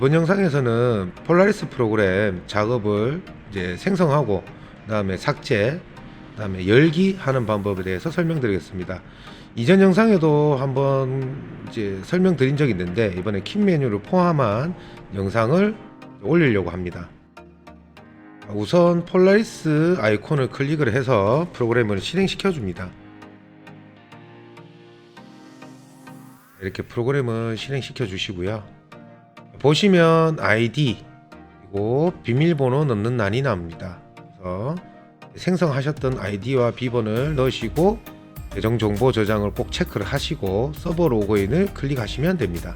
이번 영상에서는 폴라리스 프로그램 작업을 이제 생성하고 그다음에 삭제, 그다음에 열기 하는 방법에 대해서 설명드리겠습니다. 이전 영상에도 한번 이제 설명드린 적이 있는데 이번에 킥 메뉴를 포함한 영상을 올리려고 합니다. 우선 폴라리스 아이콘을 클릭을 해서 프로그램을 실행시켜 줍니다. 이렇게 프로그램을 실행시켜 주시고요. 보시면 아이디 그리고 비밀번호 넣는 난이 나옵니다. 그래서 생성하셨던 아이디와 비번을 넣으시고 계정 정보 저장을 꼭 체크를 하시고 서버 로그인을 클릭하시면 됩니다.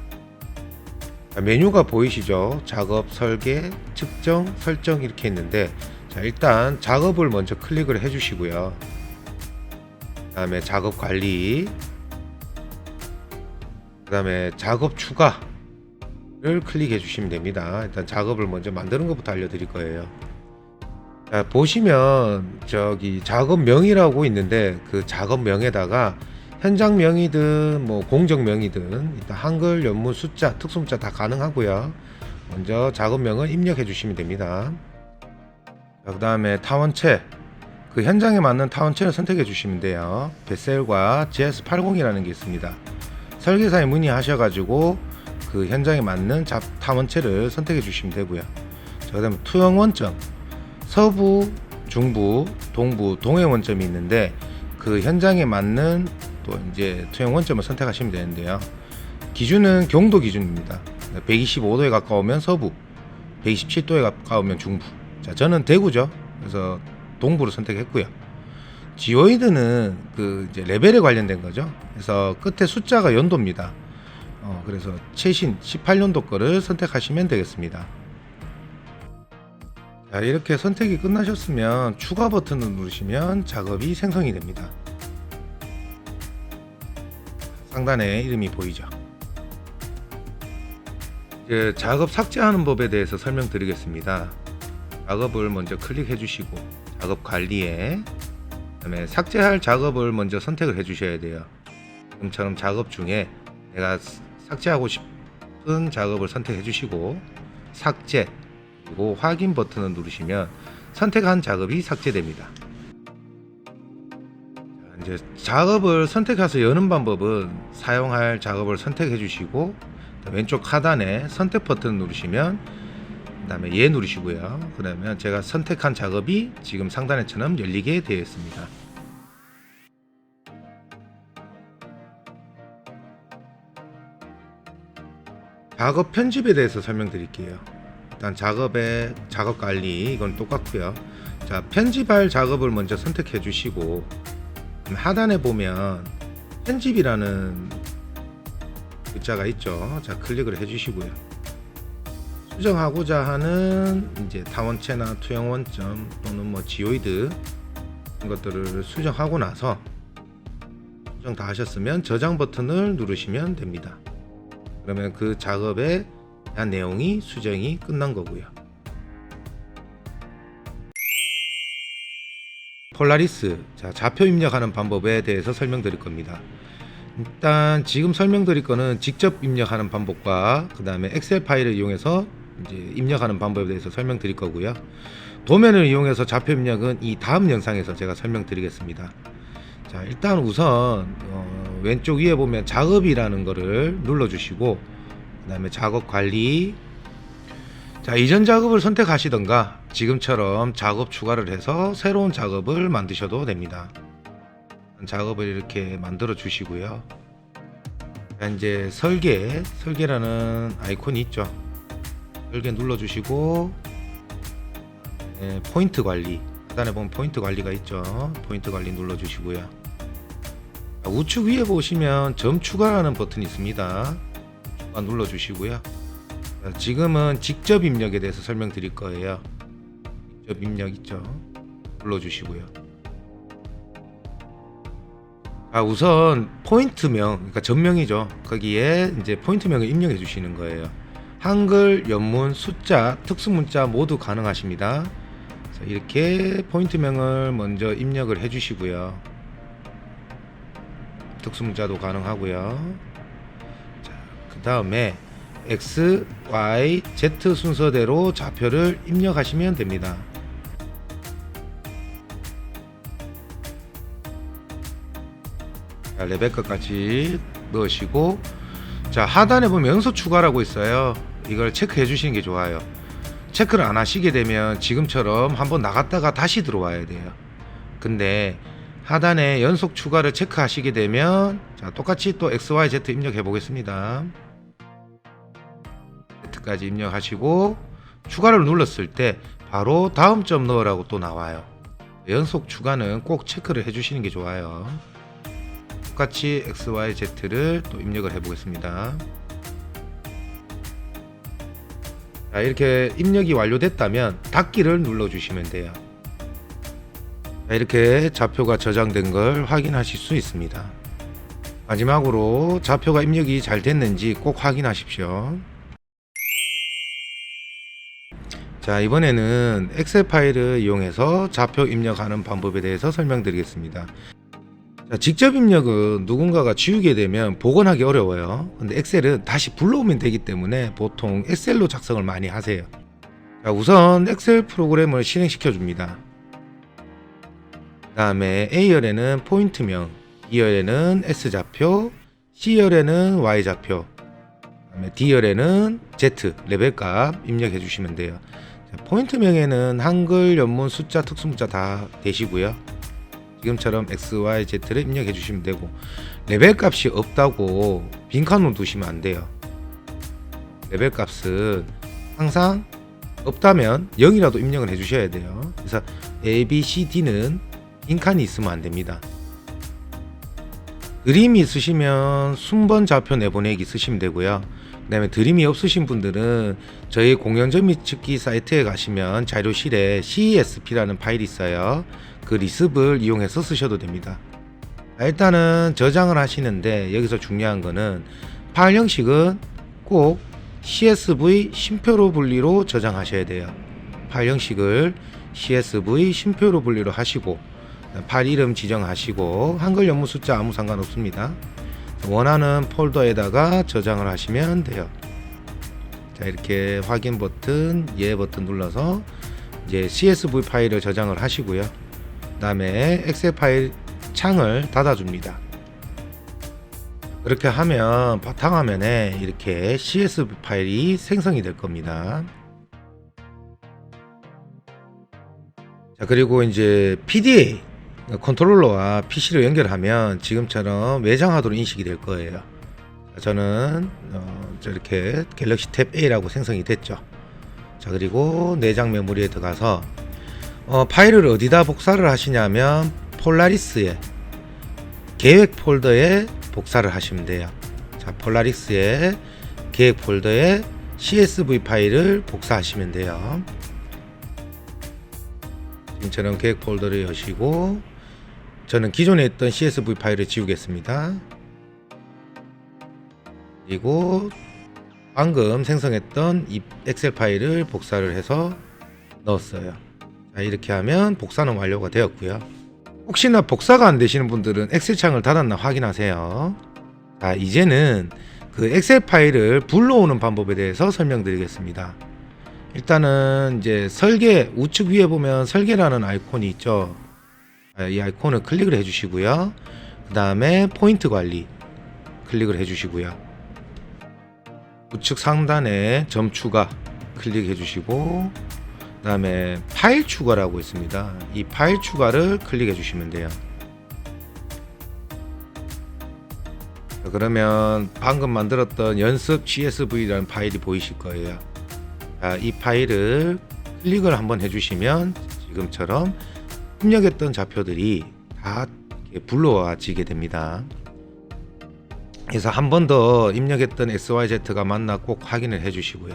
메뉴가 보이시죠? 작업, 설계, 측정, 설정 이렇게 있는데 일단 작업을 먼저 클릭을 해 주시고요. 그 다음에 작업 관리, 그 다음에 작업 추가 를 클릭해 주시면 됩니다. 일단 작업을 먼저 만드는 것부터 알려드릴 거예요. 자, 보시면 저기 작업명이라고 있는데 그 작업명에다가 현장명이든 뭐 공정명이든 일단 한글, 연문, 숫자, 특수문자 다 가능하고요. 먼저 작업명을 입력해 주시면 됩니다. 그 다음에 타원체, 그 현장에 맞는 타원체를 선택해 주시면 돼요. 베셀과 GS80이라는 게 있습니다. 설계사에 문의하셔가지고 그 현장에 맞는 타원체를 선택해 주시면 되고요. 그 다음에 투영 원점, 서부, 중부, 동부, 동해 원점이 있는데 그 현장에 맞는 또 이제 투영 원점을 선택하시면 되는데요. 기준은 경도 기준입니다. 125도에 가까우면 서부, 127도에 가까우면 중부. 자, 저는 대구죠. 그래서 동부를 선택했고요. 지오이드는 그 이제 레벨에 관련된 거죠. 그래서 끝에 숫자가 연도입니다. 그래서 최신 18년도 거를 선택하시면 되겠습니다. 자, 이렇게 선택이 끝나셨으면 추가 버튼을 누르시면 작업이 생성이 됩니다. 상단에 이름이 보이죠. 이제 작업 삭제하는 법에 대해서 설명드리겠습니다. 작업을 먼저 클릭해 주시고 작업 관리에 그다음에 삭제할 작업을 먼저 선택을 해 주셔야 돼요. 지금처럼 작업 중에 내가 삭제하고 싶은 작업을 선택해 주시고 삭제 그리고 확인 버튼을 누르시면 선택한 작업이 삭제됩니다. 이제 작업을 선택해서 여는 방법은 사용할 작업을 선택해 주시고 왼쪽 하단에 선택 버튼을 누르시면 그 다음에 예 누르시고요. 그러면 제가 선택한 작업이 지금 상단에처럼 열리게 되어 있습니다. 작업 편집에 대해서 설명드릴게요. 일단 작업의 작업 관리 이건 똑같고요. 자, 편집할 작업을 먼저 선택해 주시고 하단에 보면 편집이라는 글자가 있죠. 자, 클릭을 해 주시고요. 수정하고자 하는 이제 타원체나 투영 원점 또는 뭐 지오이드 이런 것들을 수정하고 나서 수정 다 하셨으면 저장 버튼을 누르시면 됩니다. 그러면 그 작업에 대한 내용이 수정이 끝난 거고요. 폴라리스, 자, 좌표 입력하는 방법에 대해서 설명드릴 겁니다. 일단 지금 설명드릴 거는 직접 입력하는 방법과 그 다음에 엑셀 파일을 이용해서 이제 입력하는 방법에 대해서 설명드릴 거고요. 도면을 이용해서 좌표 입력은 이 다음 영상에서 제가 설명드리겠습니다. 자, 일단 우선 왼쪽 위에 보면 작업이라는 거를 눌러 주시고 그 다음에 작업 관리, 자, 이전 작업을 선택하시던가 지금처럼 작업 추가를 해서 새로운 작업을 만드셔도 됩니다. 작업을 이렇게 만들어 주시고요. 자, 이제 설계라는 아이콘이 있죠. 설계 눌러 주시고 포인트 관리, 하단에 보면 포인트 관리가 있죠. 포인트 관리 눌러 주시고요. 우측 위에 보시면 점 추가라는 버튼이 있습니다. 추가 눌러 주시고요. 지금은 직접 입력에 대해서 설명드릴 거예요. 직접 입력 있죠. 눌러 주시고요. 우선 포인트명, 그러니까 전명이죠. 거기에 이제 포인트명을 입력해 주시는 거예요. 한글, 연문, 숫자, 특수문자 모두 가능하십니다. 자, 이렇게 포인트명을 먼저 입력을 해 주시고요. 특수문자도 가능하고요. 자, 그 다음에 X, Y, Z 순서대로 좌표를 입력하시면 됩니다. 자, 레베카까지 넣으시고, 자, 하단에 보면 연속 추가라고 있어요. 이걸 체크해 주시는 게 좋아요. 체크를 안 하시게 되면 지금처럼 한번 나갔다가 다시 들어와야 돼요. 근데 하단에 연속 추가를 체크하시게 되면, 자, 똑같이 또 XYZ 입력해 보겠습니다. Z까지 입력하시고 추가를 눌렀을 때 바로 다음 점 넣으라고 또 나와요. 연속 추가는 꼭 체크를 해 주시는 게 좋아요. 똑같이 XYZ를 또 입력을 해 보겠습니다. 자, 이렇게 입력이 완료됐다면 닫기를 눌러 주시면 돼요. 자, 이렇게 좌표가 저장된 걸 확인하실 수 있습니다. 마지막으로 좌표가 입력이 잘 됐는지 꼭 확인하십시오. 자, 이번에는 엑셀 파일을 이용해서 좌표 입력하는 방법에 대해서 설명드리겠습니다. 자, 직접 입력은 누군가가 지우게 되면 복원하기 어려워요. 근데 엑셀은 다시 불러오면 되기 때문에 보통 엑셀로 작성을 많이 하세요. 자, 우선 엑셀 프로그램을 실행시켜 줍니다. 그 다음에 A열에는 포인트명, B열에는 S좌표, C열에는 Y좌표, 그 다음에 D열에는 Z 레벨값 입력해 주시면 돼요. 자, 포인트명에는 한글, 연문, 숫자, 특수문자 다 되시고요. 지금처럼 X, Y, Z를 입력해 주시면 되고, 레벨 값이 없다고 빈칸으로 두시면 안 돼요. 레벨 값은 항상 없다면 0이라도 입력을 해 주셔야 돼요. 그래서 A, B, C, D는 빈칸이 있으면 안 됩니다. 드림이 있으시면 순번 좌표 내보내기 쓰시면 되고요. 그 다음에 드림이 없으신 분들은 저희 공연 점입 사이트에 가시면 자료실에 CSP라는 파일이 있어요. 그 리습을 이용해서 쓰셔도 됩니다. 일단은 저장을 하시는데 여기서 중요한 거는 파일 형식은 꼭 CSV 쉼표로 분리로 저장하셔야 돼요. 파일 형식을 CSV 쉼표로 분리로 하시고, 파일 이름 지정하시고, 한글, 연문, 숫자 아무 상관없습니다. 원하는 폴더에다가 저장을 하시면 돼요. 자, 이렇게 확인 버튼, 예 버튼 눌러서 이제 CSV 파일을 저장을 하시고요. 그 다음에 엑셀 파일 창을 닫아줍니다. 그렇게 하면 바탕화면에 이렇게 CSV 파일이 생성이 될 겁니다. 자, 그리고 이제 PDA 컨트롤러와 PC를 연결하면 지금처럼 외장하드로 인식이 될 거예요. 저는 이렇게 갤럭시 탭 A라고 생성이 됐죠. 자, 그리고 내장 메모리에 들어가서 파일을 어디다 복사를 하시냐면 폴라리스에 계획 폴더에 복사를 하시면 돼요. 자, 폴라리스의 계획 폴더에 CSV 파일을 복사하시면 돼요. 지금처럼 계획 폴더를 여시고, 저는 기존에 있던 CSV 파일을 지우겠습니다. 그리고 방금 생성했던 이 엑셀 파일을 복사를 해서 넣었어요. 자, 이렇게 하면 복사는 완료가 되었고요. 혹시나 복사가 안 되시는 분들은 엑셀 창을 닫았나 확인하세요. 자, 이제는 그 엑셀 파일을 불러오는 방법에 대해서 설명드리겠습니다. 일단은 이제 설계, 우측 위에 보면 설계라는 아이콘이 있죠. 이 아이콘을 클릭을 해 주시고요. 그 다음에 포인트 관리 클릭을 해 주시고요. 우측 상단에 점 추가 클릭해 주시고, 그 다음에 파일 추가라고 있습니다. 이 파일 추가를 클릭해 주시면 돼요. 자, 그러면 방금 만들었던 연습 CSV라는 파일이 보이실 거예요. 자, 이 파일을 클릭을 한번 해주시면 지금처럼 입력했던 좌표들이 다 불러와지게 됩니다. 그래서 한 번 더 입력했던 XYZ가 맞나 꼭 확인을 해주시고요.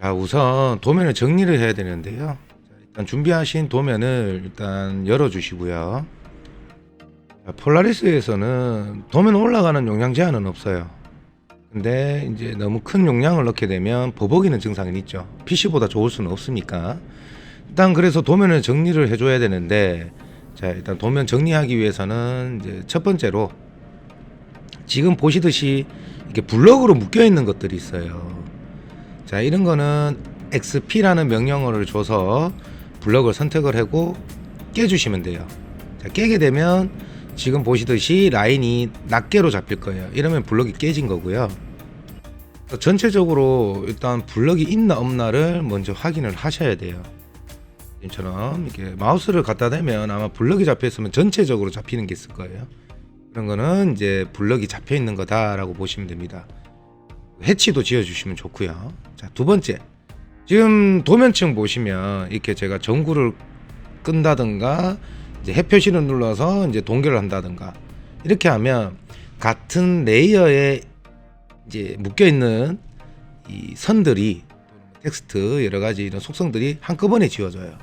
자, 우선 도면을 정리를 해야 되는데요. 자, 일단 준비하신 도면을 일단 열어주시고요. 자, 폴라리스에서는 도면 올라가는 용량 제한은 없어요. 근데 이제 너무 큰 용량을 넣게 되면 버벅이는 증상이 있죠. PC보다 좋을 수는 없으니까. 일단 그래서 도면을 정리를 해줘야 되는데, 자, 일단 도면 정리하기 위해서는 이제 첫 번째로 지금 보시듯이 이렇게 블럭으로 묶여 있는 것들이 있어요. 자, 이런 거는 XP라는 명령어를 줘서 블럭을 선택을 하고 깨주시면 돼요. 자, 깨게 되면 지금 보시듯이 라인이 낱개로 잡힐 거예요. 이러면 블럭이 깨진 거고요. 전체적으로 일단 블럭이 있나 없나를 먼저 확인을 하셔야 돼요. 지금처럼 이렇게 마우스를 갖다 대면 아마 블럭이 잡혀 있으면 전체적으로 잡히는 게 있을 거예요. 그런 거는 이제 블럭이 잡혀 있는 거다라고 보시면 됩니다. 해치도 지어주시면 좋고요. 자, 두 번째, 지금 도면층 보시면 이렇게 제가 전구를 끈다든가 이제 해표시를 눌러서 이제 동결을 한다든가 이렇게 하면 같은 레이어에 이제 묶여 있는 이 선들이 텍스트 여러 가지 이런 속성들이 한꺼번에 지워져요.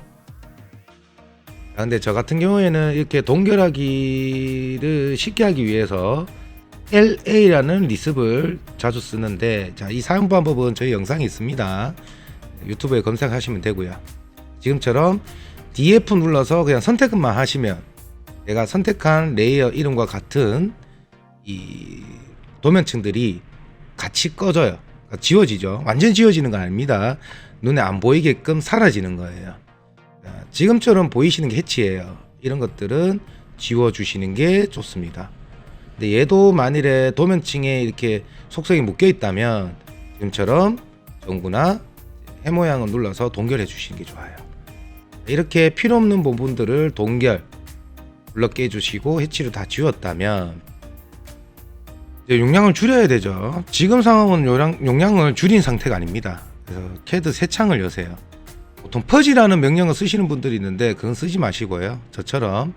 근데 저 같은 경우에는 이렇게 동결하기를 쉽게 하기 위해서 LA라는 리습을 자주 쓰는데, 자, 이 사용 방법은 저희 영상에 있습니다. 유튜브에 검색하시면 되고요. 지금처럼 DF 눌러서 그냥 선택만 하시면 내가 선택한 레이어 이름과 같은 이 도면층들이 같이 꺼져요. 그러니까 지워지죠. 완전 지워지는 건 아닙니다. 눈에 안 보이게끔 사라지는 거예요. 자, 지금처럼 보이시는 게 해치예요. 이런 것들은 지워주시는 게 좋습니다. 근데 얘도 만일에 도면층에 이렇게 속성이 묶여 있다면 지금처럼 전구나 해 모양을 눌러서 동결해 주시는 게 좋아요. 이렇게 필요 없는 부분들을 동결, 블럭 깨주시고 해치로 다 지웠다면 이제 용량을 줄여야 되죠. 지금 상황은 용량을 줄인 상태가 아닙니다. 그래서 CAD 새 창을 여세요. 보통 퍼지라는 명령을 쓰시는 분들이 있는데 그건 쓰지 마시고요. 저처럼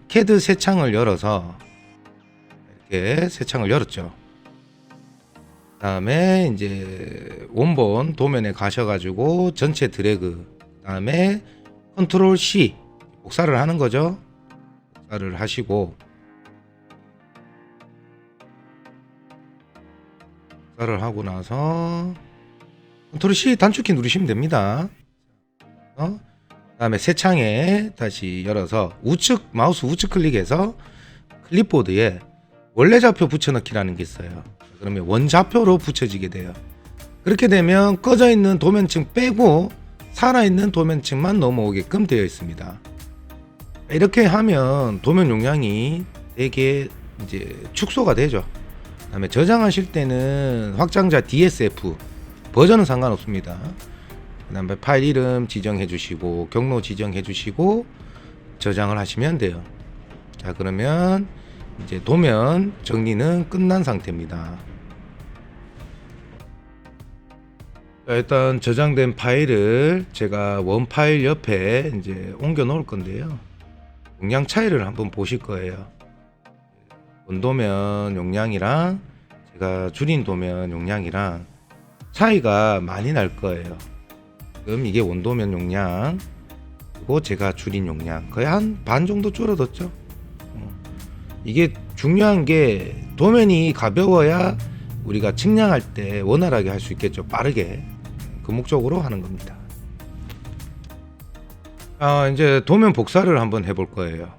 CAD 새 창을 열어서 이렇게 새 창을 열었죠. 다음에 이제 원본 도면에 가셔가지고 전체 드래그, 다음에 컨트롤 C 복사를 하는 거죠. 복사를 하시고 복사를 하고 나서 컨트롤 C 단축키 누르시면 됩니다. 다음에 새 창에 다시 열어서 우측 마우스 우측 클릭해서 클립보드에 원래 좌표 붙여넣기라는 게 있어요. 그러면 원좌표로 붙여지게 돼요. 그렇게 되면 꺼져 있는 도면층 빼고 살아있는 도면층만 넘어오게끔 되어 있습니다. 이렇게 하면 도면 용량이 되게 이제 축소가 되죠. 그다음에 저장하실 때는 확장자 DSF 버전은 상관없습니다. 그다음에 파일 이름 지정해 주시고 경로 지정해 주시고 저장을 하시면 돼요. 자, 그러면 이제 도면 정리는 끝난 상태입니다. 자, 일단 저장된 파일을 제가 원 파일 옆에 이제 옮겨 놓을 건데요. 용량 차이를 한번 보실 거예요. 원도면 용량이랑 제가 줄인 도면 용량이랑 차이가 많이 날 거예요. 지금 이게 원도면 용량, 그리고 제가 줄인 용량 거의 한 반 정도 줄어들었죠. 이게 중요한 게 도면이 가벼워야 우리가 측량할 때 원활하게 할 수 있겠죠. 빠르게. 그 목적으로 하는 겁니다. 이제 도면 복사를 한번 해볼 거예요.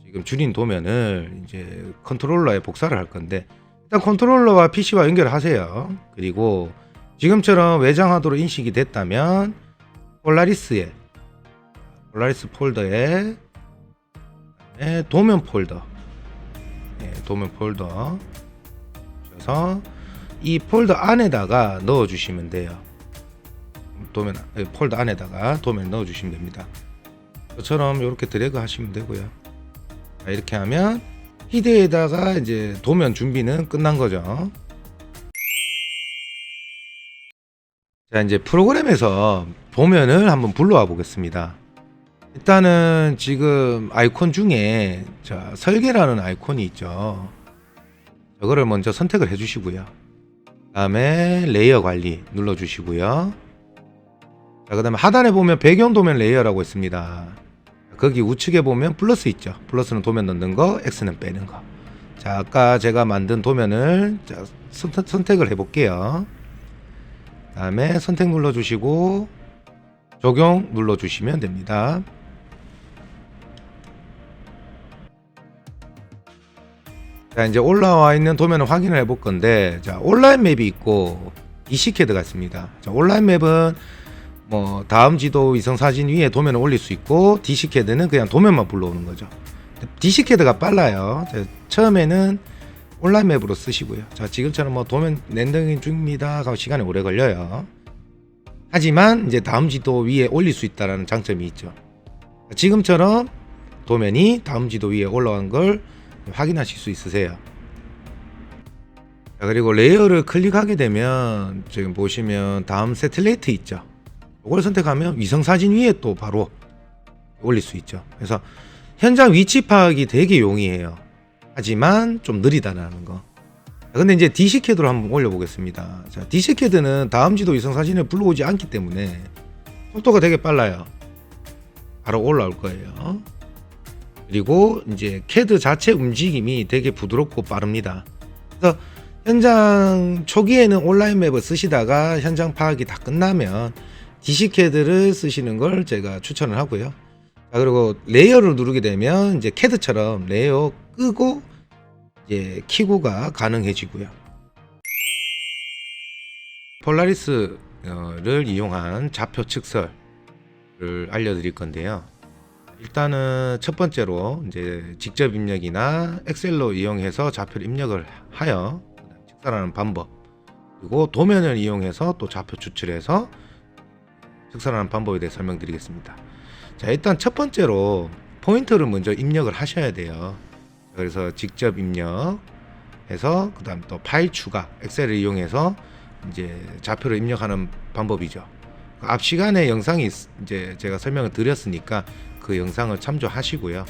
지금 줄인 도면을 이제 컨트롤러에 복사를 할 건데, 일단 컨트롤러와 PC와 연결하세요. 그리고 지금처럼 외장하도록 인식이 됐다면 폴라리스 폴더에 도면 폴더, 도면 폴더 주셔서 이 폴더 안에다가 넣어 주시면 돼요. 폴더 안에다가 도면 넣어 주시면 됩니다. 저처럼 이렇게 드래그 하시면 되고요. 자, 이렇게 하면 히드에다가 이제 도면 준비는 끝난 거죠. 자, 이제 프로그램에서 도면을 한번 불러와 보겠습니다. 일단은 지금 아이콘 중에 자, 설계라는 아이콘이 있죠. 저거를 먼저 선택을 해 주시고요. 다음에 레이어 관리 눌러 주시고요. 자, 그 다음에 하단에 보면 배경 도면 레이어라고 있습니다. 거기 우측에 보면 플러스 있죠. 플러스는 도면 넣는 거, X는 빼는 거. 자, 아까 제가 만든 도면을 자, 선택을 해 볼게요. 다음에 선택 눌러 주시고 적용 눌러 주시면 됩니다. 자, 이제 올라와 있는 도면을 확인을 해볼 건데, 자, 온라인 맵이 있고 DC캐드가 있습니다. 자, 온라인 맵은 뭐 다음 지도 위성 사진 위에 도면을 올릴 수 있고, DC캐드는 그냥 도면만 불러오는 거죠. DC캐드가 빨라요. 자, 처음에는 온라인 맵으로 쓰시고요. 자, 지금처럼 뭐 도면 렌더링 중입니다 하고 시간이 오래 걸려요. 하지만 이제 다음 지도 위에 올릴 수 있다는 장점이 있죠. 지금처럼 도면이 다음 지도 위에 올라간 걸 확인하실 수 있으세요. 자, 그리고 레이어를 클릭하게 되면 지금 보시면 다음 세틀레이트 있죠. 이걸 선택하면 위성 사진 위에 또 바로 올릴 수 있죠. 그래서 현장 위치 파악이 되게 용이해요. 하지만 좀 느리다라는 거. 근데 이제 DC캐드로 한번 올려보겠습니다. 자, DC캐드는 다음 지도 위성 사진을 불러오지 않기 때문에 속도가 되게 빨라요. 바로 올라올 거예요. 그리고 이제 캐드 자체 움직임이 되게 부드럽고 빠릅니다. 그래서 현장 초기에는 온라인 맵을 쓰시다가 현장 파악이 다 끝나면 DC캐드를 쓰시는 걸 제가 추천을 하고요. 자, 그리고 레이어를 누르게 되면 이제 캐드처럼 레이어 끄고 이제 키고가 가능해지고요. 폴라리스를 이용한 좌표 측설을 알려드릴 건데요. 일단은 첫 번째로 이제 직접 입력이나 엑셀로 이용해서 좌표를 입력을 하여 측설하는 방법, 그리고 도면을 이용해서 또 좌표 추출해서 측설하는 방법에 대해 설명드리겠습니다. 자, 일단 첫 번째로 포인트를 먼저 입력을 하셔야 돼요. 그래서 직접 입력해서 그 다음 또 파일 추가, 엑셀을 이용해서 이제 좌표를 입력하는 방법이죠. 앞 시간에 영상이 이제 제가 설명을 드렸으니까 그 영상을 참조하시고요.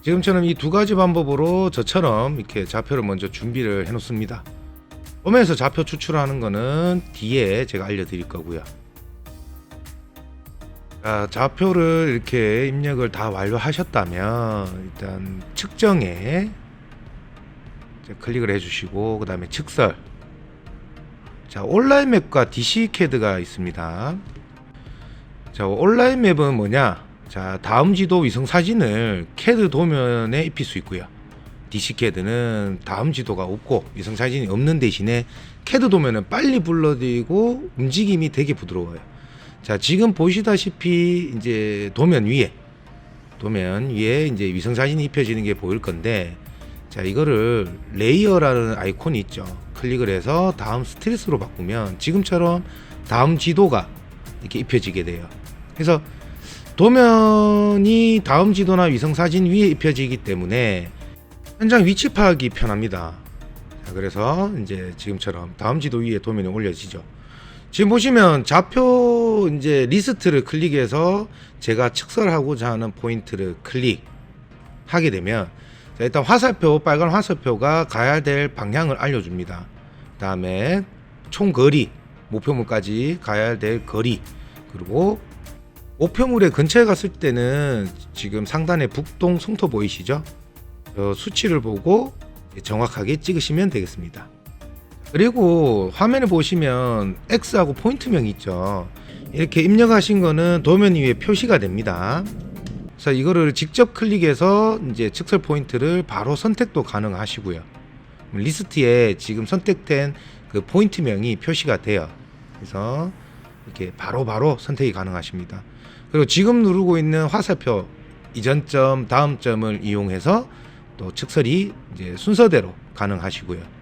지금처럼 이 두 가지 방법으로 저처럼 이렇게 좌표를 먼저 준비를 해 놓습니다. 보면서 좌표 추출하는 거는 뒤에 제가 알려드릴 거고요. 자, 좌표를 이렇게 입력을 다 완료하셨다면 일단 측정에 클릭을 해주시고, 그 다음에 측설. 자, 온라인 맵과 DC캐드가 있습니다. 자, 온라인 맵은 뭐냐? 자, 다음 지도 위성 사진을 캐드 도면에 입힐 수 있고요. DC캐드는 다음 지도가 없고 위성 사진이 없는 대신에 캐드 도면은 빨리 불러들이고 움직임이 되게 부드러워요. 자, 지금 보시다시피 이제 도면 위에 이제 위성 사진이 입혀지는 게 보일 건데, 자, 이거를 레이어라는 아이콘이 있죠. 클릭을 해서 다음 스트레스로 바꾸면 지금처럼 다음 지도가 이렇게 입혀지게 돼요. 그래서 도면이 다음 지도나 위성 사진 위에 입혀지기 때문에 현장 위치 파악이 편합니다. 자, 그래서 이제 지금처럼 다음 지도 위에 도면이 올려지죠. 지금 보시면 좌표 이제 리스트를 클릭해서 제가 측설하고자 하는 포인트를 클릭하게 되면, 자, 일단 화살표, 빨간 화살표가 가야 될 방향을 알려줍니다. 그 다음에 총 거리, 목표물까지 가야 될 거리, 그리고 목표물의 근처에 갔을 때는 지금 상단에 북동 송토 보이시죠? 수치를 보고 정확하게 찍으시면 되겠습니다. 그리고 화면을 보시면 X하고 포인트명이 있죠. 이렇게 입력하신 거는 도면 위에 표시가 됩니다. 그래서 이거를 직접 클릭해서 이제 측설 포인트를 바로 선택도 가능하시고요. 리스트에 지금 선택된 그 포인트명이 표시가 돼요. 그래서 이렇게 바로 선택이 가능하십니다. 그리고 지금 누르고 있는 화살표 이전 점, 다음 점을 이용해서 또 측설이 이제 순서대로 가능하시고요.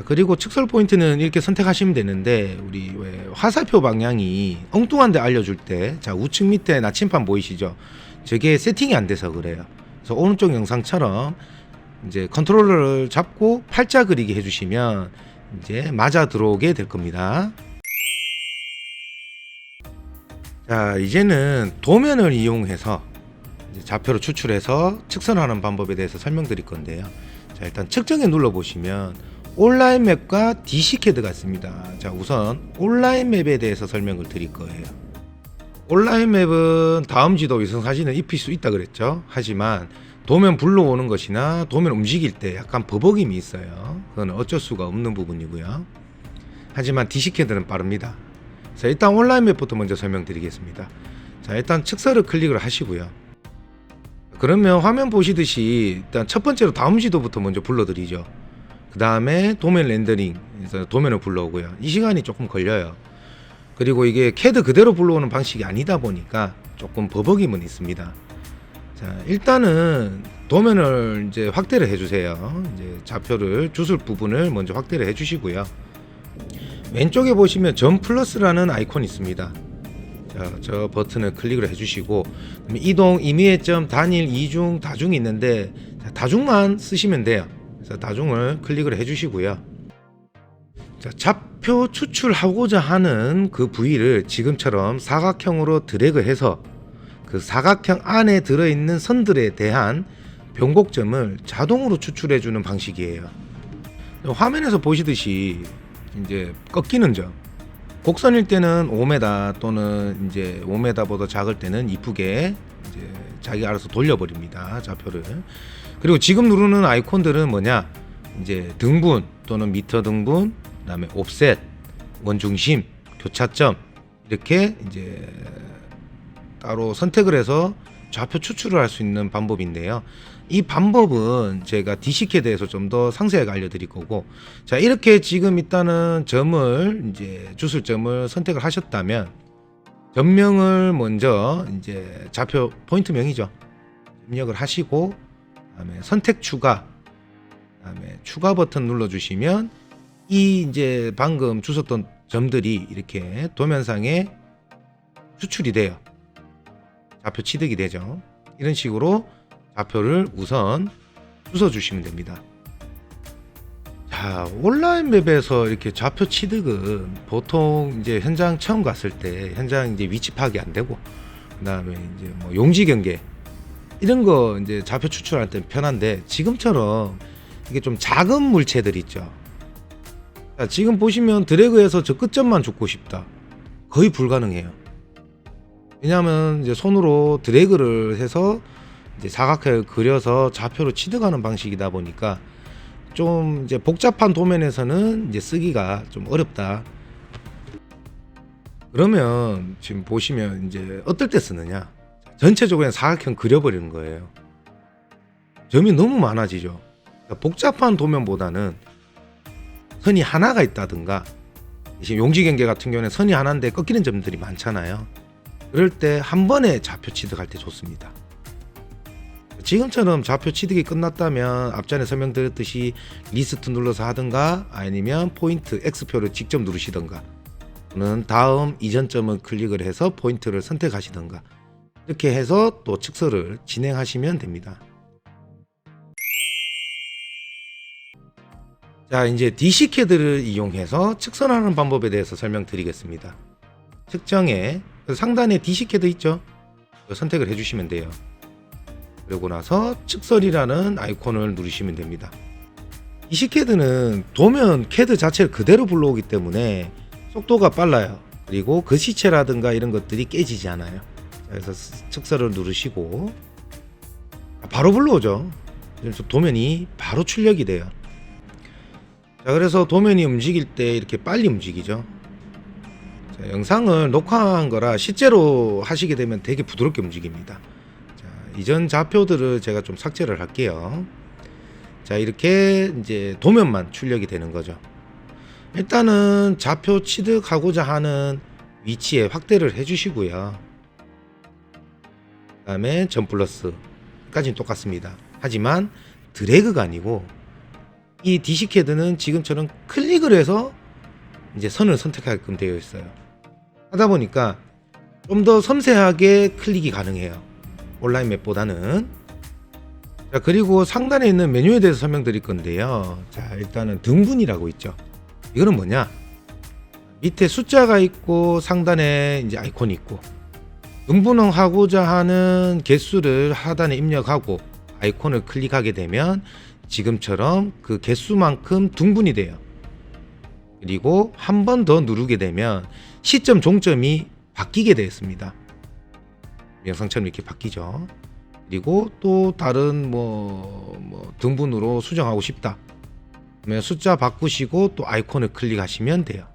그리고 측설 포인트는 이렇게 선택하시면 되는데, 우리 왜 화살표 방향이 엉뚱한 데 알려줄 때, 자, 우측 밑에 나침반 보이시죠? 저게 세팅이 안 돼서 그래요. 그래서 오른쪽 영상처럼 이제 컨트롤러를 잡고 팔자 그리기 해주시면 이제 맞아 들어오게 될 겁니다. 자, 이제는 도면을 이용해서 이제 좌표를 추출해서 측선하는 방법에 대해서 설명드릴 건데요. 자, 일단 측정에 눌러 보시면 온라인 맵과 DC캐드가 있습니다. 자, 우선 온라인 맵에 대해서 설명을 드릴 거예요. 온라인 맵은 다음 지도 위성 사진을 입힐 수 있다 그랬죠. 하지만 도면 불러오는 것이나 도면 움직일 때 약간 버벅임이 있어요. 그건 어쩔 수가 없는 부분이고요. 하지만 DC캐드는 빠릅니다. 자, 일단 온라인 맵부터 먼저 설명드리겠습니다. 자, 일단 측설을 클릭을 하시고요. 그러면 화면 보시듯이 일단 첫 번째로 다음 지도부터 먼저 불러드리죠. 그 다음에 도면 렌더링, 그래서 도면을 불러오고요. 이 시간이 조금 걸려요. 그리고 이게 CAD 그대로 불러오는 방식이 아니다 보니까 조금 버벅임은 있습니다. 자, 일단은 도면을 이제 확대를 해주세요. 이제 좌표를 주술 부분을 먼저 확대를 해주시고요. 왼쪽에 보시면 점 플러스라는 아이콘이 있습니다. 자, 저 버튼을 클릭을 해주시고 이동, 임의의 점, 단일, 이중, 다중이 있는데 자, 다중만 쓰시면 돼요. 그래서 다중을 클릭을 해주시고요. 자, 좌표 추출하고자 하는 그 부위를 지금처럼 사각형으로 드래그해서 그 사각형 안에 들어있는 선들에 대한 변곡점을 자동으로 추출해주는 방식이에요. 화면에서 보시듯이 이제 꺾이는 점, 곡선일 때는 5m 또는 이제 5m보다 작을 때는 이쁘게 이제 자기가 알아서 돌려버립니다, 좌표를. 그리고 지금 누르는 아이콘들은 뭐냐, 이제 등분 또는 미터 등분, 그다음에 옵셋, 원중심, 교차점 이렇게 이제 따로 선택을 해서 좌표 추출을 할 수 있는 방법인데요. 이 방법은 제가 DCCAD에서 좀 더 상세하게 알려드릴 거고, 자, 이렇게 지금 일단은 점을 이제 주술점을 선택을 하셨다면 점명을 먼저 이제 좌표 포인트명이죠, 입력을 하시고 그다음에 선택 추가, 그다음에 추가 버튼 눌러주시면 이 이제 방금 주셨던 점들이 이렇게 도면상에 추출이 돼요. 좌표 취득이 되죠. 이런 식으로 좌표를 우선 주워 주시면 됩니다. 자, 온라인 맵에서 이렇게 좌표 취득은 보통 이제 현장 처음 갔을 때 현장 이제 위치 파악이 안 되고, 그다음에 이제 뭐 용지 경계 이런 거 이제 좌표 추출할 때 편한데, 지금처럼 이게 좀 작은 물체들 있죠. 자, 지금 보시면 드래그해서 저 끝점만 줍고 싶다, 거의 불가능해요. 왜냐하면 이제 손으로 드래그를 해서 이제 사각형을 그려서 좌표로 취득하는 방식이다 보니까 좀 이제 복잡한 도면에서는 이제 쓰기가 좀 어렵다. 그러면 지금 보시면 이제 어떨 때 쓰느냐, 전체적으로 그냥 사각형 그려버리는 거예요. 점이 너무 많아지죠. 그러니까 복잡한 도면보다는 선이 하나가 있다든가, 지금 용지 경계 같은 경우는 선이 하나인데 꺾이는 점들이 많잖아요. 그럴 때 한 번에 좌표 취득할 때 좋습니다. 지금처럼 좌표 취득이 끝났다면 앞전에 설명드렸듯이 리스트 눌러서 하든가, 아니면 포인트 X표를 직접 누르시든가, 또는 다음 이전 점을 클릭을 해서 포인트를 선택하시든가, 이렇게 해서 또 측설을 진행하시면 됩니다. 자, 이제 DCCAD를 이용해서 측선하는 방법에 대해서 설명드리겠습니다. 측정에 상단에 DCCAD 있죠? 선택을 해주시면 돼요. 그리고 나서 측설이라는 아이콘을 누르시면 됩니다. DCCAD는 도면 CAD 자체를 그대로 불러오기 때문에 속도가 빨라요. 그리고 글씨체라든가 이런 것들이 깨지지 않아요. 그래서 측설을 누르시고 바로 불러오죠. 그래서 도면이 바로 출력이 돼요. 자, 그래서 도면이 움직일 때 이렇게 빨리 움직이죠. 자, 영상을 녹화한 거라 실제로 하시게 되면 되게 부드럽게 움직입니다. 자, 이전 좌표들을 제가 좀 삭제를 할게요. 자, 이렇게 이제 도면만 출력이 되는 거죠. 일단은 좌표 취득하고자 하는 위치에 확대를 해주시고요. 그 다음에 점 플러스까지는 똑같습니다. 하지만 드래그가 아니고 이 DCCAD는 지금처럼 클릭을 해서 이제 선을 선택하게끔 되어 있어요. 하다 보니까 좀 더 섬세하게 클릭이 가능해요, 온라인 맵보다는. 자, 그리고 상단에 있는 메뉴에 대해서 설명드릴 건데요. 자, 일단은 등분이라고 있죠. 이거는 뭐냐, 밑에 숫자가 있고 상단에 이제 아이콘이 있고, 등분을 하고자 하는 개수를 하단에 입력하고 아이콘을 클릭하게 되면 지금처럼 그 개수만큼 등분이 돼요. 그리고 한 번 더 누르게 되면 시점 종점이 바뀌게 되었습니다. 영상처럼 이렇게 바뀌죠. 그리고 또 다른 뭐 등분으로 수정하고 싶다 그러면 숫자 바꾸시고 또 아이콘을 클릭하시면 돼요.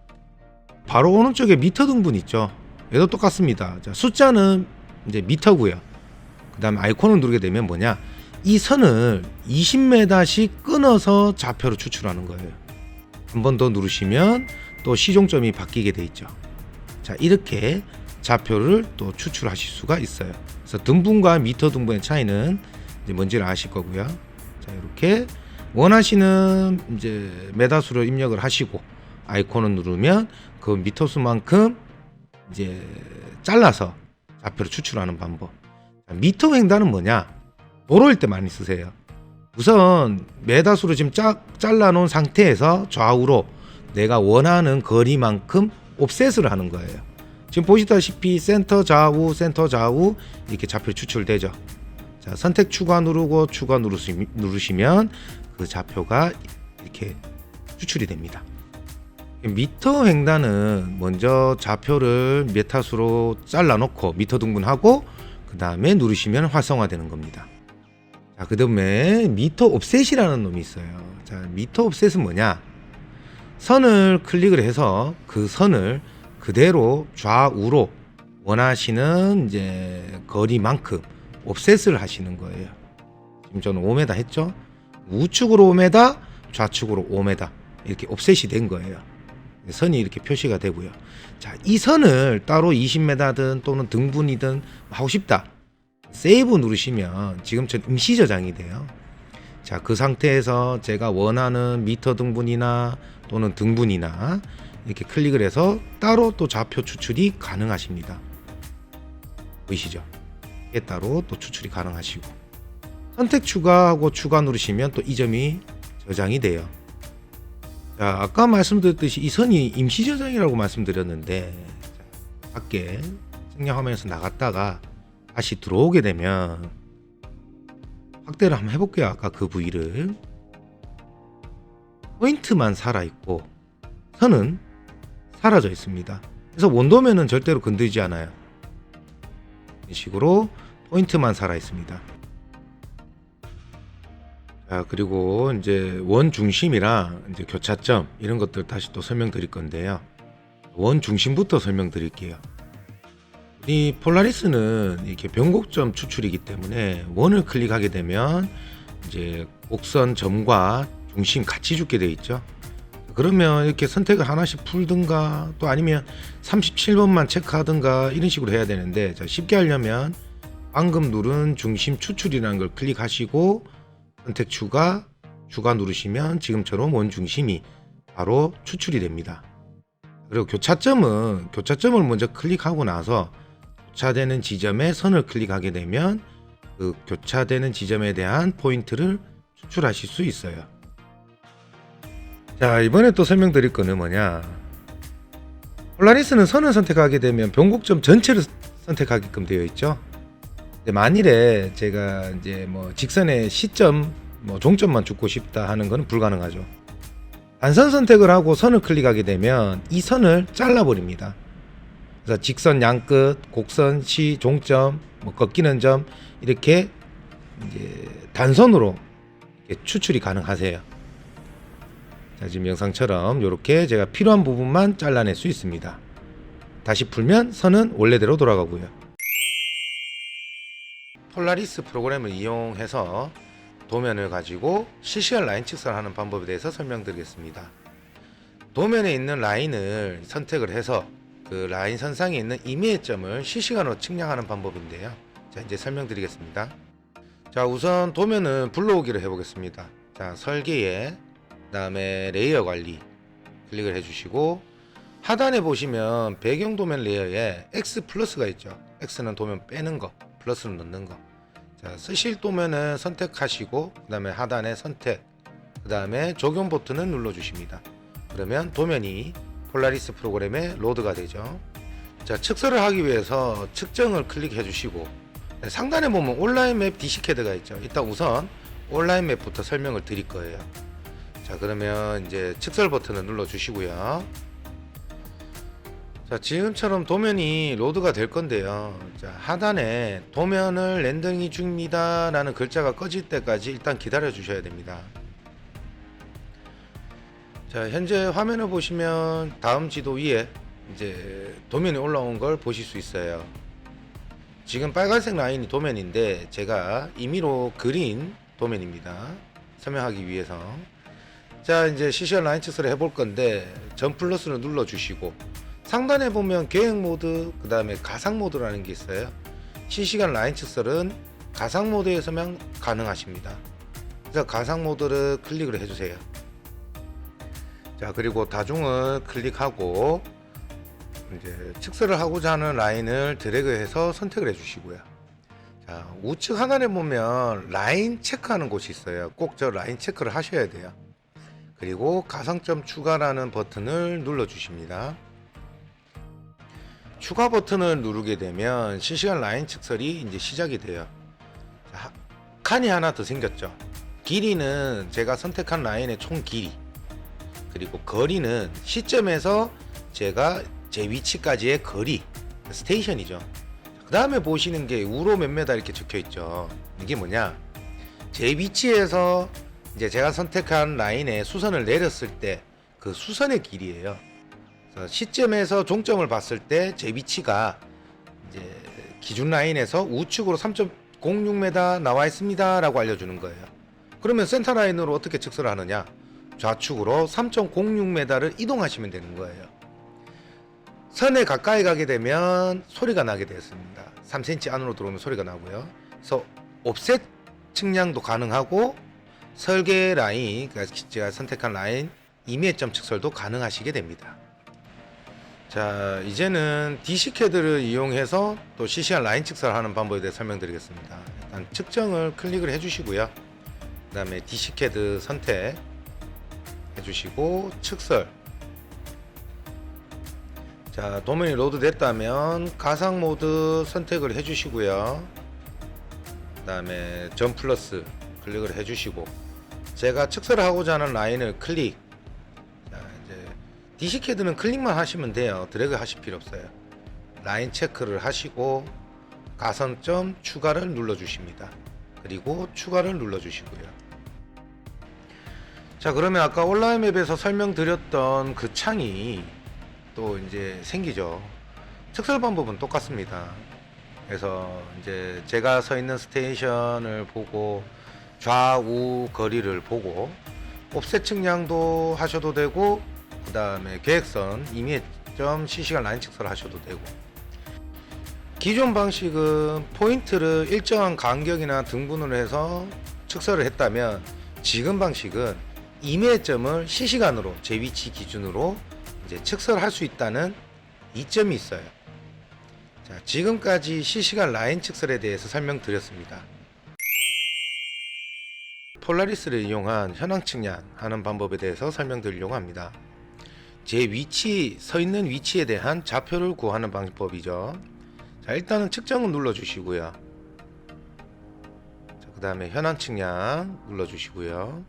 바로 오른쪽에 미터 등분 있죠. 얘도 똑같습니다. 자, 숫자는 이제 미터고요. 그 다음에 아이콘을 누르게 되면 뭐냐, 이 선을 20m씩 끊어서 좌표로 추출하는 거예요. 한 번 더 누르시면 또 시종점이 바뀌게 돼 있죠. 자, 이렇게 좌표를 또 추출하실 수가 있어요. 그래서 등분과 미터 등분의 차이는 이제 뭔지를 아실 거고요. 자, 이렇게 원하시는 이제 메다수를 입력을 하시고 아이콘을 누르면 그 미터 수만큼 이제 잘라서 좌표를 추출하는 방법. 자, 미터 횡단은 뭐냐? 도로일 때 많이 쓰세요. 우선 메다수를 지금 잘라 놓은 상태에서 좌우로 내가 원하는 거리만큼 옵셋을 하는 거예요. 지금 보시다시피 센터 좌우 이렇게 좌표 추출되죠. 자, 선택 추가 누르고 추가 누르시면 그 좌표가 이렇게 추출이 됩니다. 미터 횡단은 먼저 좌표를 메타수로 잘라 놓고 미터 등분하고 그 다음에 누르시면 활성화되는 겁니다. 자, 그 다음에 미터 옵셋이라는 놈이 있어요. 자, 미터 옵셋은 뭐냐? 선을 클릭을 해서 그 선을 그대로 좌우로 원하시는 이제 거리만큼 옵셋을 하시는 거예요. 지금 저는 5m 했죠? 우측으로 5m, 좌측으로 5m 이렇게 옵셋이 된 거예요. 선이 이렇게 표시가 되고요. 자, 이 선을 따로 20m든 또는 등분이든 하고 싶다. 세이브 누르시면 지금처럼 임시 저장이 돼요. 자, 그 상태에서 제가 원하는 미터 등분이나 또는 등분이나 이렇게 클릭을 해서 따로 또 좌표 추출이 가능하십니다. 보이시죠? 이게 따로 또 추출이 가능하시고 선택 추가하고 추가 누르시면 또 이 점이 저장이 돼요. 자, 아까 말씀드렸듯이 이 선이 임시 저장이라고 말씀드렸는데 밖에 생략 화면에서 나갔다가 다시 들어오게 되면 확대를 한번 해볼게요. 아까 그 부위를 포인트만 살아있고 선은 사라져 있습니다. 그래서 원도면은 절대로 건드리지 않아요. 이런 식으로 포인트만 살아있습니다. 자, 그리고 이제 원 중심이랑 이제 교차점 이런 것들 다시 또 설명드릴 건데요. 원 중심부터 설명드릴게요. 이 폴라리스는 이렇게 변곡점 추출이기 때문에 원을 클릭하게 되면 이제 곡선 점과 중심 같이 죽게 되어 있죠. 그러면 이렇게 선택을 하나씩 풀든가 또 아니면 37번만 체크하든가 이런 식으로 해야 되는데, 자, 쉽게 하려면 방금 누른 중심 추출이라는 걸 클릭하시고 선택 추가 누르시면 지금처럼 원 중심이 바로 추출이 됩니다. 그리고 교차점을 먼저 클릭하고 나서 교차되는 지점에 선을 클릭하게 되면 그 교차되는 지점에 대한 포인트를 추출하실 수 있어요. 자, 이번에 또 설명드릴 거는 뭐냐, 폴라리스는 선을 선택하게 되면 변곡점 전체를 선택하게끔 되어 있죠. 근데 만일에 제가 이제 뭐 직선의 시점, 뭐 종점만 죽고 싶다 하는 것은 불가능하죠. 단선 선택을 하고 선을 클릭하게 되면 이 선을 잘라 버립니다. 그래서 직선 양끝, 곡선, 시, 종점, 뭐 꺾이는 점 이렇게 이제 단선으로 이렇게 추출이 가능하세요. 자, 지금 영상처럼 이렇게 제가 필요한 부분만 잘라낼 수 있습니다. 다시 풀면 선은 원래대로 돌아가고요. 폴라리스 프로그램을 이용해서 도면을 가지고 실시간 라인 측선하는 방법에 대해서 설명드리겠습니다. 도면에 있는 라인을 선택을 해서 그 라인 선상에 있는 임의점을 실시간으로 측량하는 방법인데요. 자, 이제 설명드리겠습니다. 자, 우선 도면은 불러오기를 해보겠습니다. 자, 설계에 그다음에 레이어 관리 클릭을 해주시고 하단에 보시면 배경 도면 레이어에 X 플러스가 있죠. X는 도면 빼는 거, 플러스는 넣는 거. 자, 쓰실 도면을 선택하시고 그 다음에 하단에 선택, 그 다음에 적용 버튼을 눌러주십니다. 그러면 도면이 폴라리스 프로그램에 로드가 되죠. 자, 측설을 하기 위해서 측정을 클릭해 주시고 상단에 보면 온라인 맵 DCCAD가 있죠. 일단 우선 온라인 맵부터 설명을 드릴 거예요. 자, 그러면 이제 측설 버튼을 눌러 주시고요. 자, 지금처럼 도면이 로드가 될 건데요. 자, 하단에 도면을 렌더링 중입니다 라는 글자가 꺼질 때까지 일단 기다려 주셔야 됩니다. 자, 현재 화면을 보시면 다음 지도 위에 이제 도면이 올라온 걸 보실 수 있어요. 지금 빨간색 라인이 도면인데 제가 임의로 그린 도면입니다. 설명하기 위해서. 자, 이제 실시간 라인 측설을 해볼 건데 전 플러스를 눌러 주시고 상단에 보면 계획 모드, 그 다음에 가상 모드라는 게 있어요. 실시간 라인 측설은 가상 모드에서만 가능하십니다. 그래서 가상 모드를 클릭을 해주세요. 자, 그리고 다중을 클릭하고 이제 측설을 하고자 하는 라인을 드래그해서 선택을 해주시고요. 자, 우측 하단에 보면 라인 체크하는 곳이 있어요. 꼭 저 라인 체크를 하셔야 돼요. 그리고 가상점 추가라는 버튼을 눌러 주십니다. 추가 버튼을 누르게 되면 실시간 라인 측설이 이제 시작이 돼요. 자, 칸이 하나 더 생겼죠. 길이는 제가 선택한 라인의 총 길이, 그리고 거리는 시점에서 제가 제 위치까지의 거리, 스테이션이죠. 그 다음에 보시는 게 우로 몇 메다 이렇게 적혀 있죠. 이게 뭐냐, 제 위치에서 이제 제가 선택한 라인에 수선을 내렸을 때 그 수선의 길이에요. 그래서 시점에서 종점을 봤을 때 제 위치가 이제 기준 라인에서 우측으로 3.06m 나와 있습니다 라고 알려주는 거예요. 그러면 센터 라인으로 어떻게 측설을 하느냐, 좌측으로 3.06m를 이동하시면 되는 거예요. 선에 가까이 가게 되면 소리가 나게 되었습니다. 3cm 안으로 들어오면 소리가 나고요. 그래서 옵셋 측량도 가능하고 설계 라인, 그러니까 제가 선택한 라인 이미점 측설도 가능하시게 됩니다. 자, 이제는 DC 캐드를 이용해서 또 실시간 라인 측설하는 방법에 대해 설명드리겠습니다. 일단 측정을 클릭을 해주시고요. 그 다음에 DC 캐드 선택 해주시고 측설. 자, 도면이 로드 됐다면 가상 모드 선택을 해주시고요. 그 다음에 전 플러스 클릭을 해주시고 제가 측설을 하고자 하는 라인을 클릭. 자, 이제 DC 캐드는 클릭만 하시면 돼요. 드래그 하실 필요 없어요. 라인 체크를 하시고 가선점 추가를 눌러 주십니다. 그리고 추가를 눌러 주시고요. 자, 그러면 아까 온라인 맵에서 설명드렸던 그 창이 또 이제 생기죠. 측설 방법은 똑같습니다. 그래서 이제 제가 서 있는 스테이션을 보고 좌우 거리를 보고 옵셋 측량도 하셔도 되고, 그 다음에 계획선 이미점 실시간 라인 측설 하셔도 되고, 기존 방식은 포인트를 일정한 간격이나 등분을 해서 측설을 했다면 지금 방식은 이미점을 실시간으로 제 위치 기준으로 이제 측설할 수 있다는 이점이 있어요. 자, 지금까지 실시간 라인 측설에 대해서 설명드렸습니다. 폴라리스를 이용한 현황 측량하는 방법에 대해서 설명드리려고 합니다. 제 위치, 서 있는 위치에 대한 좌표를 구하는 방법이죠. 자, 일단은 측정을 눌러 주시고요. 그 다음에 현황 측량 눌러 주시고요.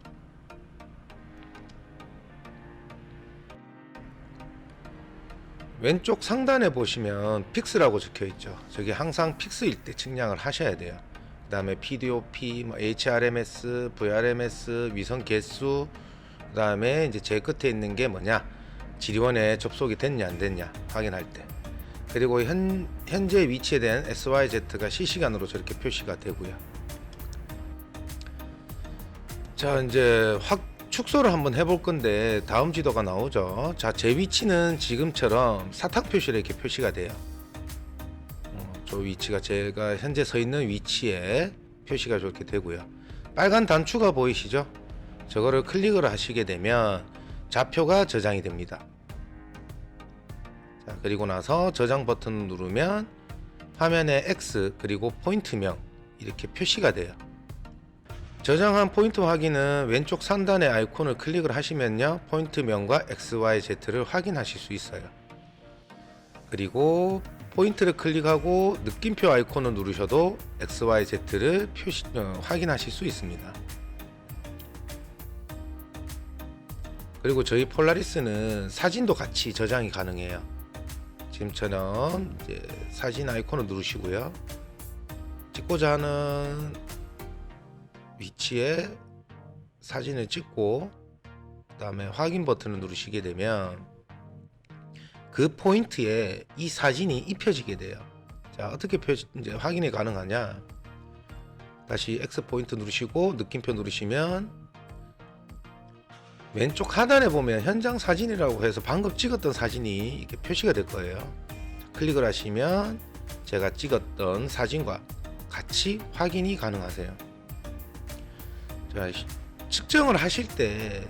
왼쪽 상단에 보시면 픽스라고 적혀 있죠. 저게 항상 픽스일 때 측량을 하셔야 돼요. 그 다음에 PDOP, HRMS, VRMS, 위성 개수, 그 다음에 이제 제일 끝에 있는 게 뭐냐, 지리원에 접속이 됐냐 안 됐냐 확인할 때, 그리고 현재 위치에 대한 SYZ가 실시간으로 저렇게 표시가 되고요. 자, 이제 축소를 한번 해볼 건데 다음 지도가 나오죠. 자, 제 위치는 지금처럼 사탁 표시로 이렇게 표시가 돼요. 저 위치가 제가 현재 서 있는 위치에 표시가 저렇게 되고요. 빨간 단추가 보이시죠? 저거를 클릭을 하시게 되면 좌표가 저장이 됩니다. 자, 그리고 나서 저장 버튼을 누르면 화면에 X 그리고 포인트명 이렇게 표시가 돼요. 저장한 포인트 확인은 왼쪽 상단의 아이콘을 클릭을 하시면요, 포인트명과 XYZ를 확인하실 수 있어요. 그리고 포인트를 클릭하고 느낌표 아이콘을 누르셔도 XYZ를 확인하실 수 있습니다. 그리고 저희 폴라리스는 사진도 같이 저장이 가능해요. 지금처럼 이제 사진 아이콘을 누르시고요. 찍고자 하는 위치에 사진을 찍고 그 다음에 확인 버튼을 누르시게 되면 그 포인트에 이 사진이 입혀지게 돼요. 자, 어떻게 이제 확인이 가능하냐? 다시 X 포인트 누르시고 느낌표 누르시면 왼쪽 하단에 보면 현장 사진이라고 해서 방금 찍었던 사진이 이렇게 표시가 될 거예요. 자, 클릭을 하시면 제가 찍었던 사진과 같이 확인이 가능하세요. 자, 측정을 하실 때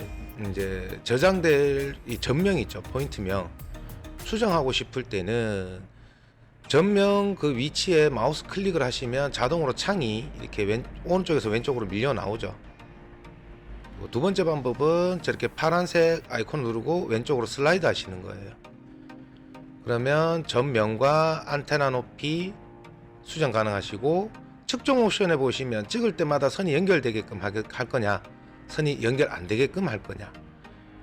이제 저장될 이 전명 있죠, 포인트명 수정하고 싶을 때는 전명 그 위치에 마우스 클릭을 하시면 자동으로 창이 이렇게 오른쪽에서 왼쪽으로 밀려 나오죠. 두 번째 방법은 저렇게 파란색 아이콘 누르고 왼쪽으로 슬라이드 하시는 거예요. 그러면 전명과 안테나 높이 수정 가능하시고, 측정 옵션에 보시면 찍을 때마다 선이 연결되게끔 할 거냐, 선이 연결 안 되게끔 할 거냐.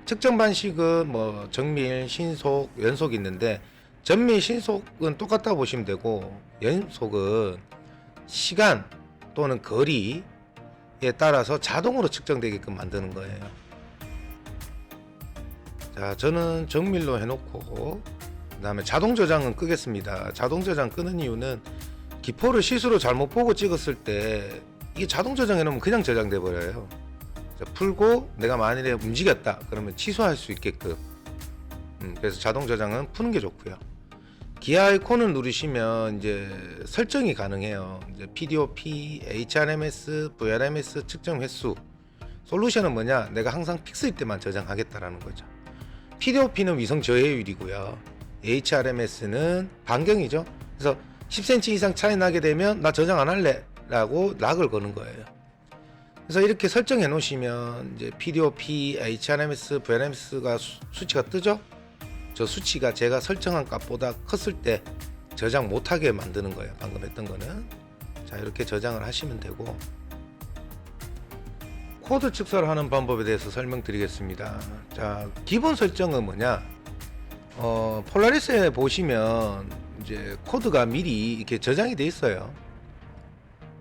측정 방식은 뭐 정밀, 신속, 연속 있는데 전밀, 신속은 똑같다고 보시면 되고, 연속은 시간 또는 거리에 따라서 자동으로 측정되게끔 만드는 거예요. 자, 저는 정밀로 해놓고 그 다음에 자동 저장은 끄겠습니다. 자동 저장 끄는 이유는 기포를 실수로 잘못 보고 찍었을 때 이게 자동 저장해 놓으면 그냥 저장돼 버려요. 자, 풀고 내가 만일에 움직였다 그러면 취소할 수 있게끔, 그래서 자동 저장은 푸는 게 좋고요. 기아 아이콘을 누르시면 이제 설정이 가능해요. 이제 PDOP, HRMS, VRMS 측정 횟수. 솔루션은 뭐냐? 내가 항상 픽스일 때만 저장하겠다라는 거죠. PDOP는 위성 저해율이고요. HRMS는 반경이죠. 그래서 10cm 이상 차이 나게 되면 나 저장 안 할래 라고 락을 거는 거예요. 그래서 이렇게 설정해 놓으시면 이제 PDOP, HRMS, VRMS가 수치가 뜨죠. 저 수치가 제가 설정한 값보다 컸을 때 저장 못하게 만드는 거예요. 방금 했던 거는. 자, 이렇게 저장을 하시면 되고, 코드 축소를 하는 방법에 대해서 설명드리겠습니다. 자, 기본 설정은 뭐냐? 폴라리스에 보시면 이제 코드가 미리 이렇게 저장이 되어 있어요.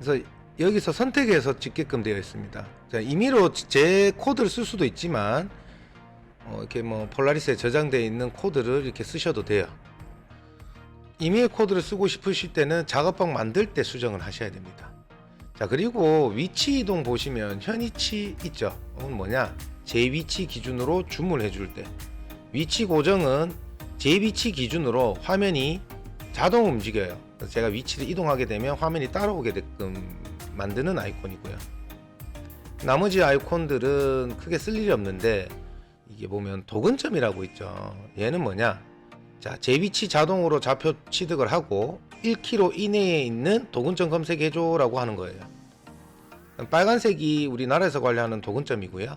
그래서 여기서 선택해서 찍게끔 되어 있습니다. 자, 임의로 제 코드를 쓸 수도 있지만 이렇게 뭐 폴라리스에 저장되어 있는 코드를 이렇게 쓰셔도 돼요. 임의의 코드를 쓰고 싶으실 때는 작업방 만들 때 수정을 하셔야 됩니다. 자, 그리고 위치 이동 보시면 현위치 있죠. 그건 뭐냐? 제 위치 기준으로 줌을 해줄 때, 위치 고정은 제 위치 기준으로 화면이 자동 움직여요. 그래서 제가 위치를 이동하게 되면 화면이 따라오게끔 만드는 아이콘이고요. 나머지 아이콘들은 크게 쓸 일이 없는데, 이게 보면 도근점이라고 있죠. 얘는 뭐냐? 자, 제 위치 자동으로 좌표 취득을 하고 1km 이내에 있는 도근점 검색해줘 라고 하는 거예요. 빨간색이 우리나라에서 관리하는 도근점이고요.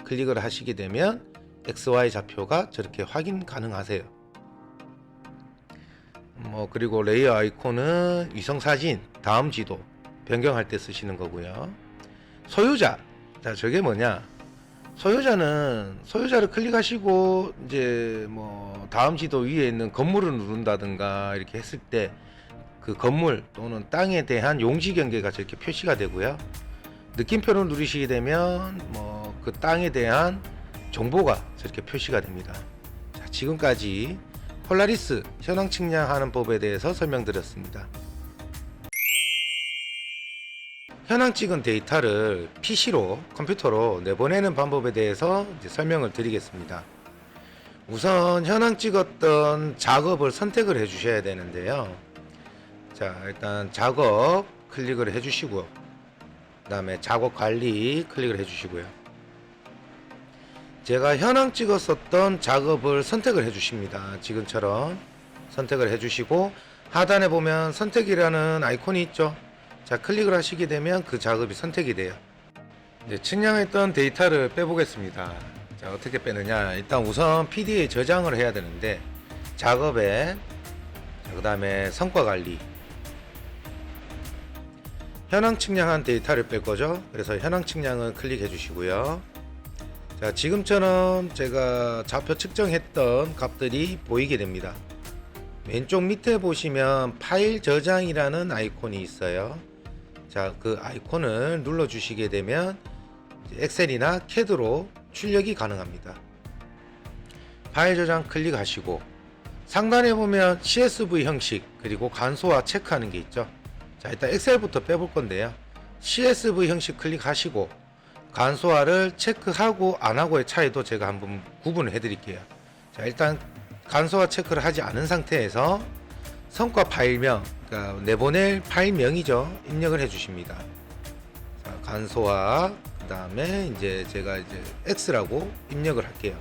클릭을 하시게 되면 XY 좌표가 저렇게 확인 가능하세요. 그리고 레이어 아이콘은 위성사진, 다음 지도 변경할 때 쓰시는 거고요. 소유자, 자, 저게 뭐냐? 소유자를 클릭하시고 이제 뭐 다음 지도 위에 있는 건물을 누른다든가 이렇게 했을 때 그 건물 또는 땅에 대한 용지 경계가 저렇게 표시가 되고요. 느낌표를 누르시게 되면 뭐 그 땅에 대한 정보가 저렇게 표시가 됩니다. 자, 지금까지 폴라리스 현황 측량하는 법에 대해서 설명드렸습니다. 현황 찍은 데이터를 PC로, 컴퓨터로 내보내는 방법에 대해서 이제 설명을 드리겠습니다. 우선 현황 찍었던 작업을 선택을 해 주셔야 되는데요. 자, 일단 작업 클릭을 해 주시고요. 그 다음에 작업 관리 클릭을 해 주시고요. 제가 현황 찍었었던 작업을 선택을 해 주십니다. 지금처럼 선택을 해 주시고, 하단에 보면 선택이라는 아이콘이 있죠. 자, 클릭을 하시게 되면 그 작업이 선택이 돼요. 이제 측량했던 데이터를 빼보겠습니다. 자, 어떻게 빼느냐? 일단 우선 PD에 저장을 해야 되는데, 작업에, 그 다음에 성과 관리, 현황 측량한 데이터를 뺄 거죠. 그래서 현황 측량을 클릭해 주시고요. 자, 지금처럼 제가 좌표 측정했던 값들이 보이게 됩니다. 왼쪽 밑에 보시면 파일 저장이라는 아이콘이 있어요. 자, 그 아이콘을 눌러 주시게 되면 엑셀이나 CAD로 출력이 가능합니다. 파일 저장 클릭하시고, 상단에 보면 CSV 형식 그리고 간소화 체크하는 게 있죠. 자, 일단 엑셀부터 빼볼 건데요. CSV 형식 클릭하시고 간소화를 체크하고 안하고의 차이도 제가 한번 구분을 해 드릴게요. 자, 일단 간소화 체크를 하지 않은 상태에서 성과 파일명, 그러니까 내보낼 파일명이죠, 입력을 해 주십니다. 자, 간소화, 그 다음에 이제 제가 이제 X라고 입력을 할게요.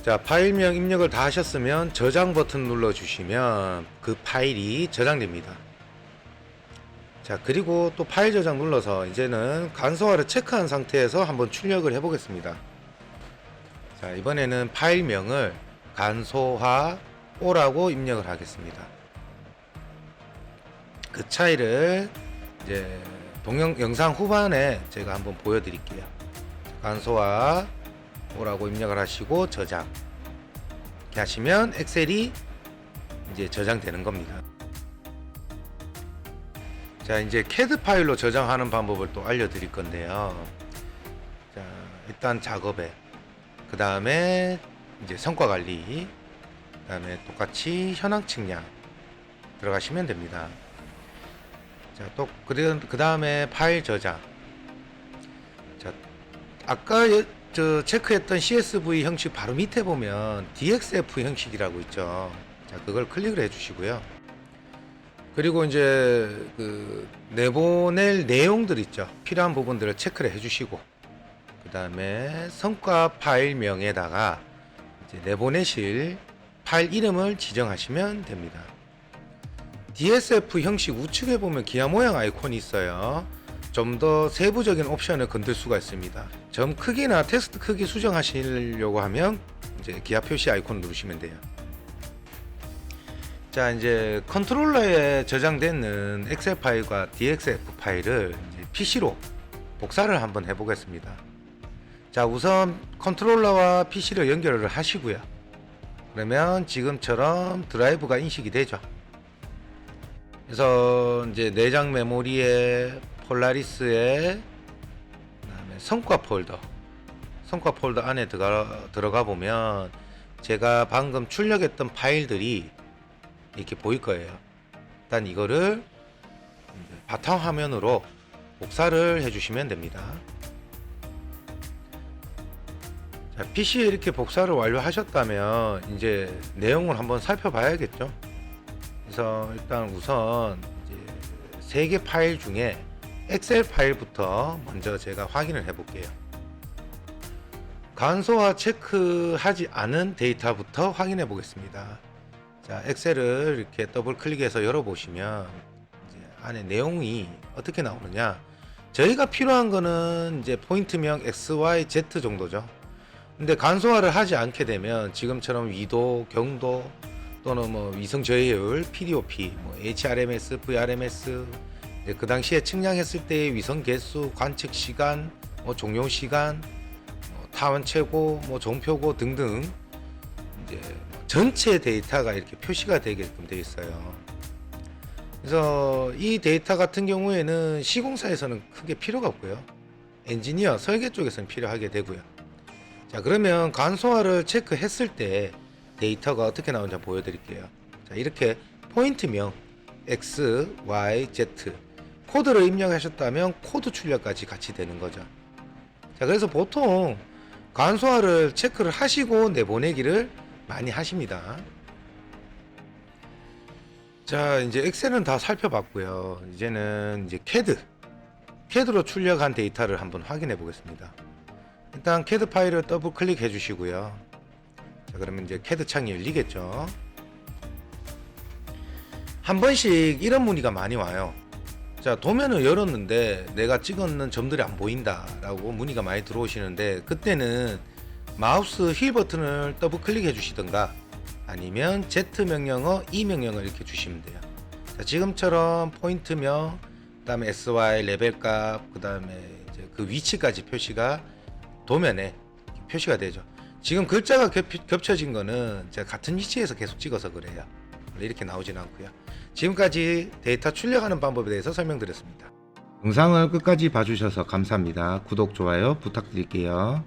자, 파일명 입력을 다 하셨으면 저장 버튼 눌러 주시면 그 파일이 저장됩니다. 자, 그리고 또 파일 저장 눌러서 이제는 간소화를 체크한 상태에서 한번 출력을 해 보겠습니다. 자, 이번에는 파일명을 간소화 O라고 입력을 하겠습니다. 그 차이를 이제 영상 후반에 제가 한번 보여드릴게요. 간소화 O라고 입력을 하시고 저장 이렇게 하시면 엑셀이 이제 저장되는 겁니다. 자, 이제 CAD 파일로 저장하는 방법을 또 알려드릴 건데요. 자, 일단 작업에, 그 다음에 이제 성과 관리, 그 다음에 똑같이 현황 측량 들어가시면 됩니다. 자, 또 그 다음에 파일 저장. 자, 아까 체크했던 CSV 형식 바로 밑에 보면 DXF 형식이라고 있죠. 자, 그걸 클릭을 해 주시고요. 그리고 이제 그 내보낼 내용들 있죠. 필요한 부분들을 체크를 해 주시고, 그 다음에 성과 파일명에다가 이제 내보내실 파일 이름을 지정하시면 됩니다. DSF 형식 우측에 보면 기하 모양 아이콘이 있어요. 좀 더 세부적인 옵션을 건들 수가 있습니다. 점 크기나 텍스트 크기 수정하시려고 하면 이제 기하 표시 아이콘 누르시면 돼요. 자, 이제 컨트롤러에 저장되는 엑셀 파일과 DXF 파일을 이제 PC로 복사를 한번 해보겠습니다. 자, 우선 컨트롤러와 PC를 연결을 하시고요. 그러면 지금처럼 드라이브가 인식이 되죠. 그래서 이제 내장 메모리에 폴라리스에 그다음에 성과 폴더 안에 들어가 보면 제가 방금 출력했던 파일들이 이렇게 보일 거예요. 일단 이거를 바탕화면으로 복사를 해주시면 됩니다. 자, PC에 이렇게 복사를 완료하셨다면 이제 내용을 한번 살펴봐야겠죠. 그래서 일단 우선 이제 3개 파일 중에 엑셀 파일부터 먼저 제가 확인을 해 볼게요. 간소화 체크하지 않은 데이터부터 확인해 보겠습니다. 자, 엑셀을 이렇게 더블 클릭해서 열어보시면 이제 안에 내용이 어떻게 나오느냐. 저희가 필요한 거는 이제 포인트명 X, Y, Z 정도죠. 근데 간소화를 하지 않게 되면 지금처럼 위도, 경도 또는 뭐 위성 저해율, PDOP, 뭐 HRMS, VRMS, 그 당시에 측량했을 때의 위성 개수, 관측 시간, 뭐 종용 시간, 뭐 타원 최고, 뭐 종표고 등등 이제 전체 데이터가 이렇게 표시가 되게끔 되어 있어요. 그래서 이 데이터 같은 경우에는 시공사에서는 크게 필요가 없고요. 엔지니어, 설계 쪽에서는 필요하게 되고요. 자, 그러면 간소화를 체크했을 때 데이터가 어떻게 나오는지 보여드릴게요. 자, 이렇게 포인트명 X, Y, Z 코드를 입력하셨다면 코드 출력까지 같이 되는 거죠. 자, 그래서 보통 간소화를 체크를 하시고 내보내기를 많이 하십니다. 자, 이제 엑셀은 다 살펴봤고요. 이제는 이제 CAD로 출력한 데이터를 한번 확인해 보겠습니다. 일단 CAD 파일을 더블 클릭해 주시고요. 자, 그러면 이제 CAD 창이 열리겠죠. 한 번씩 이런 문의가 많이 와요. 자, 도면을 열었는데 내가 찍었는 점들이 안 보인다 라고 문의가 많이 들어오시는데, 그때는 마우스 휠 버튼을 더블 클릭해 주시던가 아니면 Z 명령어, E 명령을 이렇게 주시면 돼요. 자, 지금처럼 포인트명, 그 다음에 SY 레벨 값, 그 다음에 이제 그 위치까지 표시가 도면에 표시가 되죠. 지금 글자가 겹쳐진 거는 제가 같은 위치에서 계속 찍어서 그래요. 이렇게 나오진 않고요. 지금까지 데이터 출력하는 방법에 대해서 설명드렸습니다. 영상을 끝까지 봐주셔서 감사합니다. 구독, 좋아요 부탁드릴게요.